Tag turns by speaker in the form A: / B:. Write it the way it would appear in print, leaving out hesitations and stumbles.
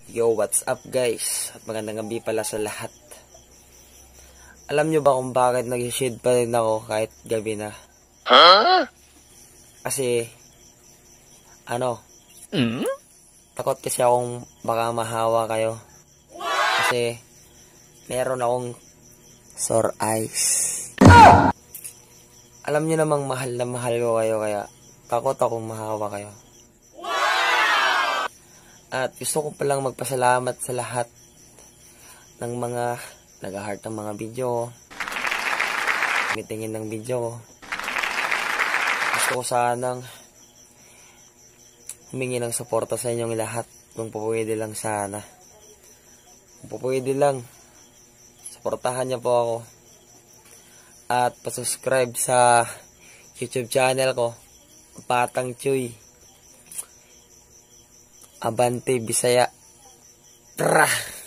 A: Yo, what's up guys? At magandang gabi pala sa lahat. Alam nyo ba kung bakit nag-shade pa rin ako kahit gabi na? Huh? Kasi, takot kasi akong baka mahawa kayo. Kasi, meron akong sore eyes. Alam nyo namang mahal na mahal ko kayo, kaya takot akong mahawa kayo. At gusto ko palang magpasalamat sa lahat ng mga nag-heart ng mga video, tumitingin ng video. Gusto ko sanang humingi ng suporta sa inyong lahat kung pwede lang sana. Kung pwede lang, suportahan niyo po ako. At pasubscribe sa YouTube channel ko, Patang Chuy. Abante Bisaya. Tara!